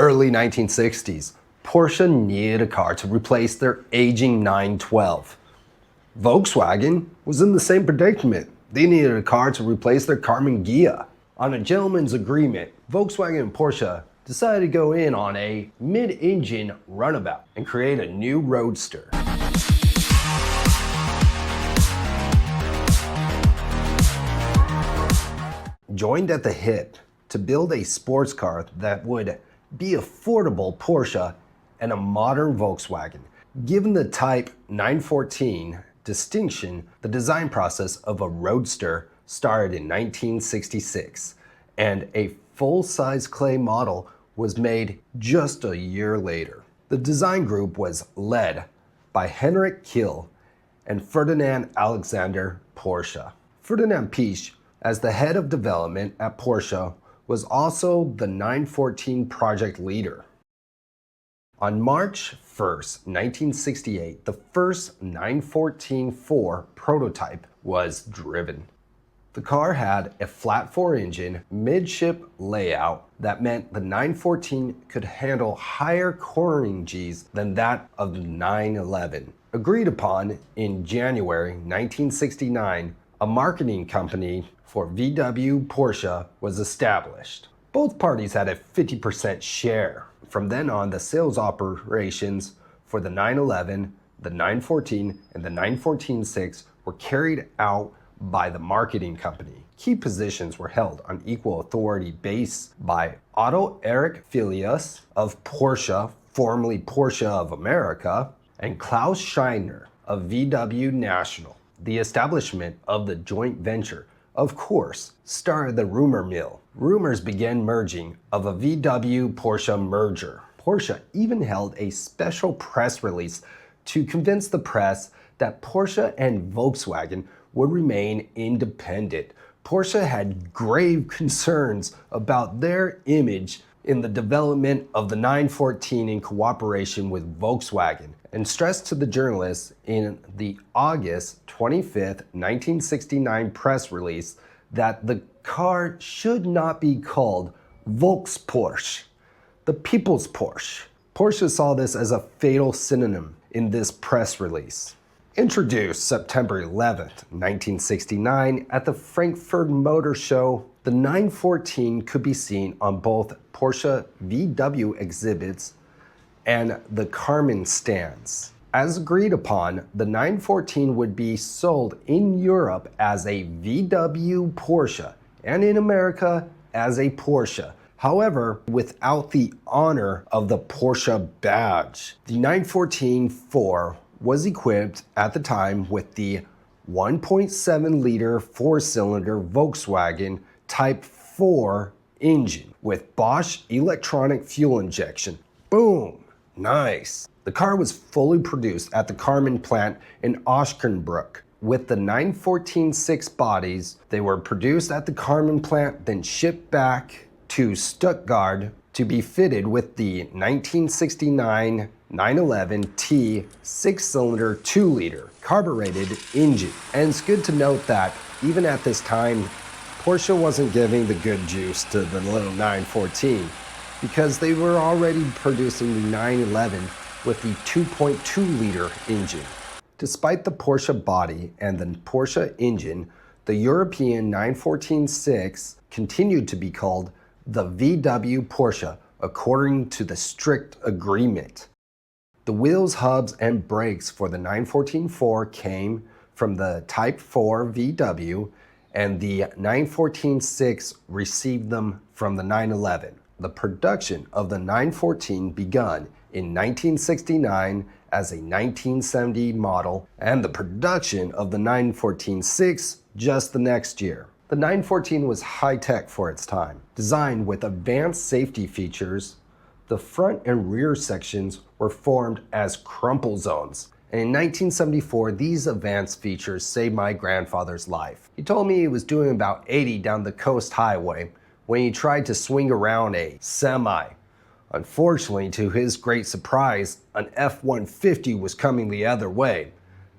Early 1960s, Porsche needed a car to replace their aging 912. Volkswagen was in the same predicament. They needed a car to replace their Carmen Ghia. On a gentleman's agreement, Volkswagen and Porsche decided to go in on a mid-engine runabout and create a new roadster. Joined at the hip to build a sports car that would be affordable Porsche and a modern Volkswagen. Given the Type 914 distinction, the design process of a roadster started in 1966, and a full-size clay model was made just a year later. The design group was led by Henrik Kiel and Ferdinand Alexander Porsche. Ferdinand Piëch, as the head of development at Porsche, was also the 914 project leader. On March 1st, 1968, the first 914-4 prototype was driven. The car had a flat 4-engine midship layout that meant the 914 could handle higher cornering Gs than that of the 911. Agreed upon in January 1969, a marketing company for VW-Porsche was established. Both parties had a 50% share. From then on, the sales operations for the 911, the 914, and the 914-6 were carried out by the marketing company. Key positions were held on equal authority based by Otto Erich Filius of Porsche, formerly Porsche of America, and Klaus Scheiner of VW National. The establishment of the joint venture, of course, started the rumor mill. Rumors began merging of a VW-Porsche merger. Porsche even held a special press release to convince the press that Porsche and Volkswagen would remain independent. Porsche had grave concerns about their image in the development of the 914 in cooperation with Volkswagen, and stressed to the journalists in the August 25, 1969 press release that the car should not be called Volks-Porsche, the People's Porsche. Porsche saw this as a fatal synonym in this press release. Introduced September 11, 1969 at the Frankfurt Motor Show, the 914 could be seen on both Porsche VW exhibits and the Carmen stands. As agreed upon, the 914 would be sold in Europe as a VW Porsche and in America as a Porsche. However, without the honor of the Porsche badge. The 914-4 was equipped at the time with the 1.7-liter 4-cylinder Volkswagen Type 4 engine with Bosch electronic fuel injection. Boom! Nice! The car was fully produced at the Carmen plant in Osnabrück. With the 914-6 bodies, they were produced at the Carmen plant, then shipped back to Stuttgart to be fitted with the 1969 911T 6-cylinder 2-liter carbureted engine. And it's good to note that even at this time, Porsche wasn't giving the good juice to the little 914 because they were already producing the 911 with the 2.2-liter engine. Despite the Porsche body and the Porsche engine, the European 914-6 continued to be called the VW Porsche according to the strict agreement. The wheels, hubs, and brakes for the 914-4 came from the Type 4 VW, and the 914-6 received them from the 911. The production of the 914 begun in 1969 as a 1970 model, and the production of the 914-6 just the next year. The 914 was high-tech for its time. Designed with advanced safety features, the front and rear sections were formed as crumple zones. And in 1974, these advanced features saved my grandfather's life. He told me he was doing about 80 down the coast highway when he tried to swing around a semi. Unfortunately, to his great surprise, an F-150 was coming the other way.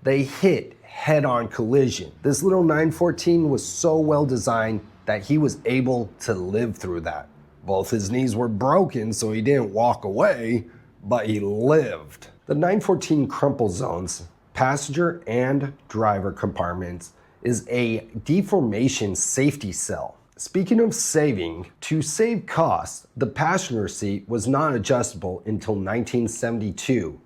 They hit head-on collision. This little 914 was so well designed that he was able to live through that. Both his knees were broken, so he didn't walk away, but he lived. The 914 crumple zones, passenger and driver compartments, is a deformation safety cell. Speaking of saving, to save costs, the passenger seat was not adjustable until 1972.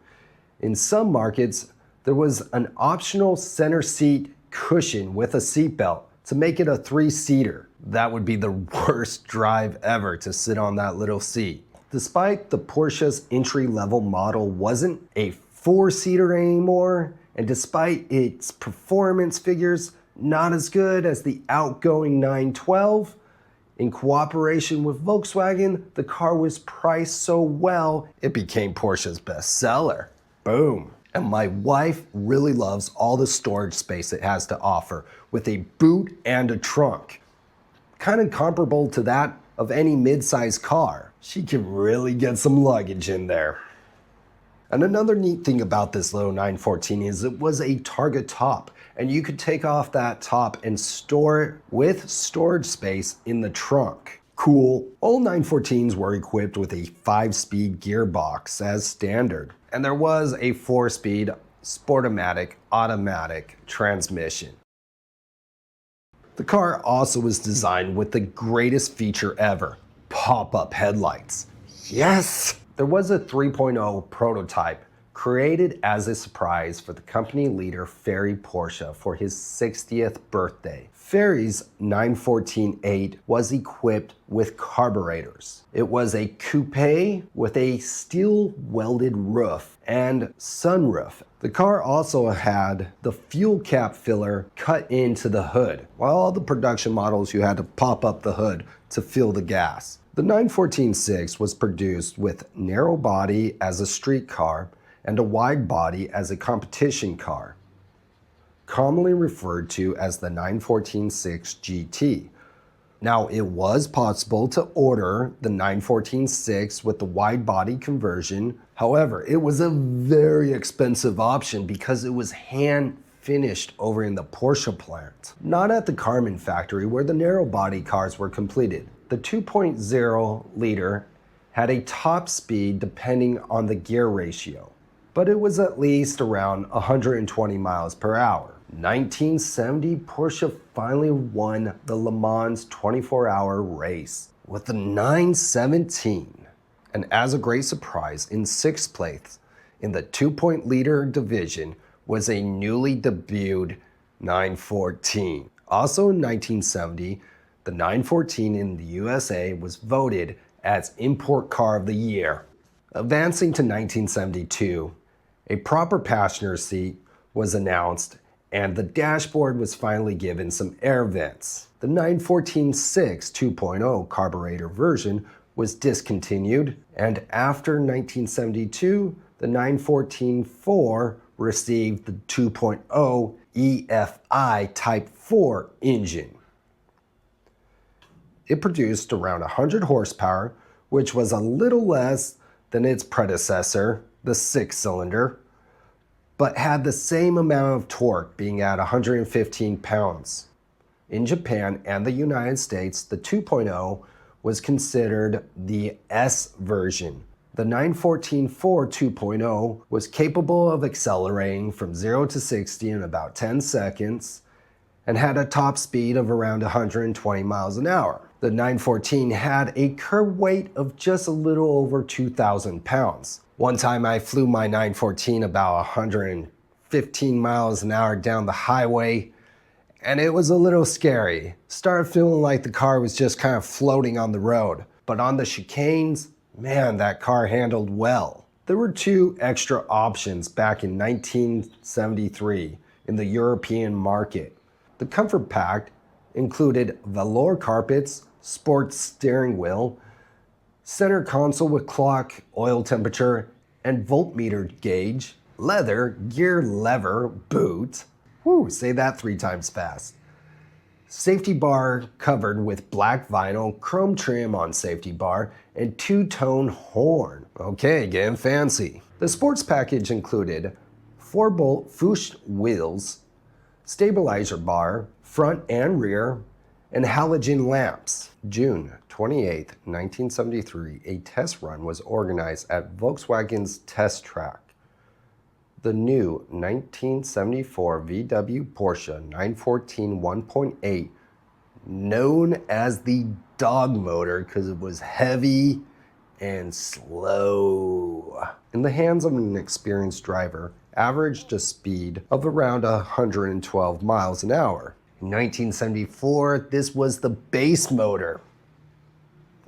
In some markets, there was an optional center seat cushion with a seatbelt to make it a 3-seater. That would be the worst drive ever to sit on that little seat. Despite the Porsche's entry-level model wasn't a 4-seater anymore, and despite its performance figures not as good as the outgoing 912, in cooperation with Volkswagen, the car was priced so well, it became Porsche's bestseller. Boom. And my wife really loves all the storage space it has to offer, with a boot and a trunk. Kind of comparable to that of any mid-size car. She can really get some luggage in there. And another neat thing about this little 914 is it was a Targa top, and you could take off that top and store it with storage space in the trunk. Cool. All 914s were equipped with a 5-speed gearbox as standard, and there was a 4-speed Sportomatic automatic transmission. The car also was designed with the greatest feature ever, pop-up headlights. Yes! There was a 3.0 prototype created as a surprise for the company leader Ferry Porsche for his 60th birthday. Ferry's 914-8 was equipped with carburetors. It was a coupe with a steel welded roof and sunroof. The car also had the fuel cap filler cut into the hood, while all the production models you had to pop up the hood to fill the gas. The 914-6 was produced with narrow body as a street car and a wide body as a competition car, commonly referred to as the 914-6 GT. Now, it was possible to order the 914-6 with the wide body conversion. However, it was a very expensive option because it was hand finished over in the Porsche plant, not at the Carmen factory where the narrow body cars were completed. The 2.0 liter had a top speed depending on the gear ratio, but it was at least around 120 miles per hour. 1970, Porsche finally won the Le Mans 24-hour race with the 917. And as a great surprise, in 6th place in the 2.0 division was a newly debuted 914. Also in 1970, the 914 in the USA was voted as Import Car of the Year. Advancing to 1972, a proper passenger seat was announced and the dashboard was finally given some air vents. The 914-6 2.0 carburetor version was discontinued, and after 1972, the 914-4 received the 2.0 EFI Type 4 engine. It produced around 100 horsepower, which was a little less than its predecessor, the 6-cylinder, but had the same amount of torque, being at 115 pounds. In Japan and the United States, the 2.0 was considered the S version. The 914-4 2.0 was capable of accelerating from 0 to 60 in about 10 seconds and had a top speed of around 120 miles an hour. The 914 had a curb weight of just a little over 2,000 pounds. One time I flew my 914 about 115 miles an hour down the highway, and it was a little scary. Started feeling like the car was just kind of floating on the road. But on the chicanes, man, that car handled well. There were 2 extra options back in 1973 in the European market. The comfort pack included velour carpets, sports steering wheel, center console with clock, oil temperature, and voltmeter gauge, leather, gear lever, boot, say that 3 times fast, safety bar covered with black vinyl, chrome trim on safety bar, and 2-tone horn. Okay, getting fancy. The sports package included 4-bolt Fuchs wheels, stabilizer bar, front and rear, and halogen lamps. June 28, 1973, a test run was organized at Volkswagen's test track. The new 1974 VW Porsche 914 1.8, known as the dog motor because it was heavy and slow, in the hands of an experienced driver, averaged a speed of around 112 miles an hour. In 1974, this was the base motor.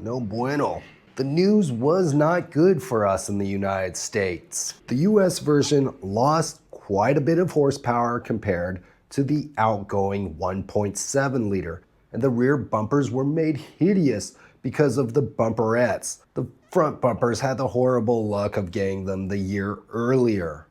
No bueno. The news was not good for us in the United States. The US version lost quite a bit of horsepower compared to the outgoing 1.7 liter, and the rear bumpers were made hideous because of the bumperettes. The front bumpers had the horrible luck of getting them the year earlier.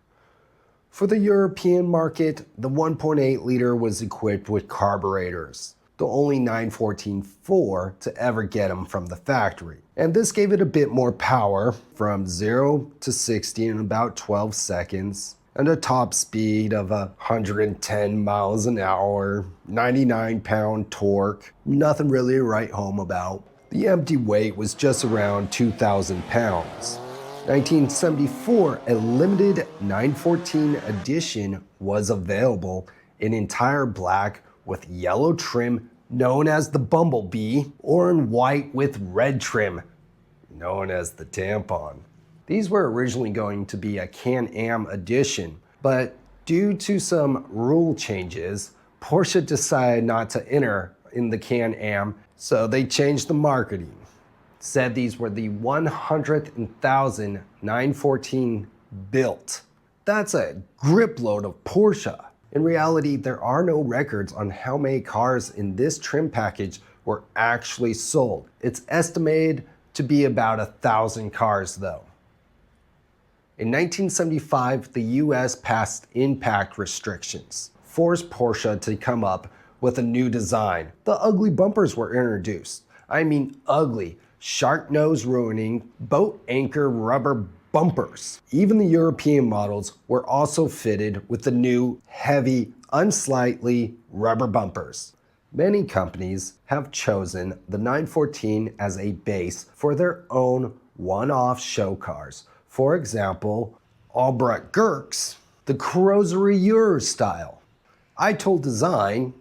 For the European market, the 1.8 liter was equipped with carburetors, the only 914-4 to ever get them from the factory. And this gave it a bit more power, from 0 to 60 in about 12 seconds, and a top speed of 110 miles an hour, 99-pound torque, nothing really to write home about. The empty weight was just around 2,000 pounds. 1974, a limited 914 edition was available in entire black with yellow trim, known as the Bumblebee, or in white with red trim, known as the Tampon. These were originally going to be a Can-Am edition, but due to some rule changes, Porsche decided not to enter in the Can-Am, so they changed the marketing. Said these were the 100,000 914 built. That's a grip load of Porsche. In reality, there are no records on how many cars in this trim package were actually sold. It's estimated to be about 1,000 cars though. In 1975, the US passed impact restrictions, forced Porsche to come up with a new design. The ugly bumpers were introduced. I mean ugly. Shark nose ruining, boat anchor rubber bumpers. Even the European models were also fitted with the new heavy, unsightly rubber bumpers. Many companies have chosen the 914 as a base for their own one-off show cars. For example, Albrecht Gerk's, the Carrozzeria style, Eitel design,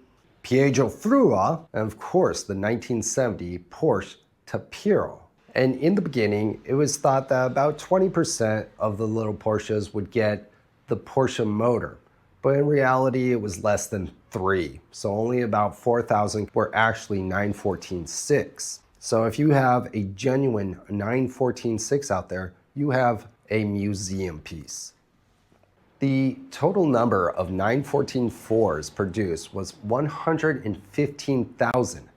Piaggio Frua, and of course the 1970 Porsche Tapiro. And in the beginning, it was thought that about 20% of the little Porsches would get the Porsche motor, but in reality, it was less than 3. So only about 4,000 were actually 914-6. So if you have a genuine 914-6 out there, you have a museum piece. The total number of 914-4s produced was 115,000.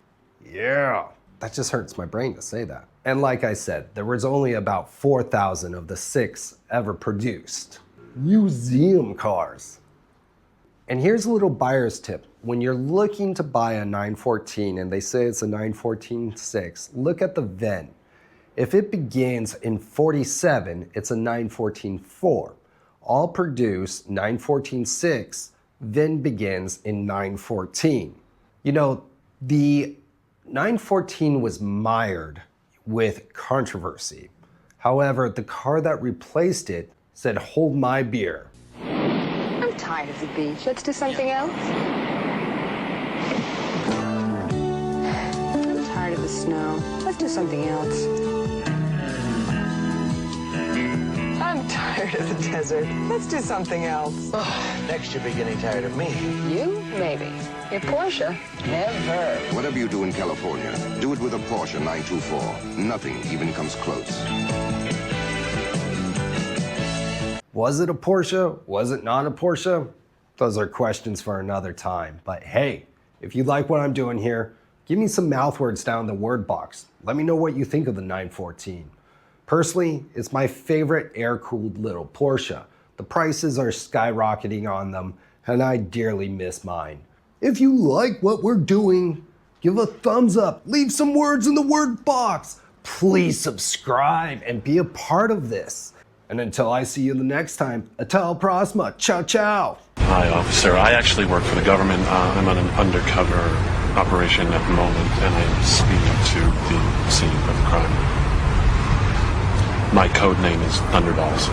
Yeah. That just hurts my brain to say that. And like I said, there was only about 4,000 of the 6 ever produced. Museum cars. And here's a little buyer's tip. When you're looking to buy a 914 and they say it's a 914-6, look at the VIN. If it begins in 47, it's a 914-4. All produced 914-6, VIN begins in 914. You know, the 914 was mired with controversy. However, the car that replaced it said, "Hold my beer." I'm tired of the beach. Let's do something else. I'm tired of the snow. Let's do something else. I'm tired of the desert. Let's do something else. Next, you'll be getting tired of me. You? Maybe. Your Porsche? Never. Whatever you do in California, do it with a Porsche 924. Nothing even comes close. Was it a Porsche? Was it not a Porsche? Those are questions for another time. But hey, if you like what I'm doing here, give me some mouth words down in the word box. Let me know what you think of the 914. Personally, it's my favorite air-cooled little Porsche. The prices are skyrocketing on them, and I dearly miss mine. If you like what we're doing, give a thumbs up, leave some words in the word box. Please subscribe and be a part of this. And until I see you the next time, Atal Prasma, ciao ciao. Hi, officer. I actually work for the government. I'm on an undercover operation at the moment, and I'm speaking to the the scene of the crime. My code name is Thunderballs.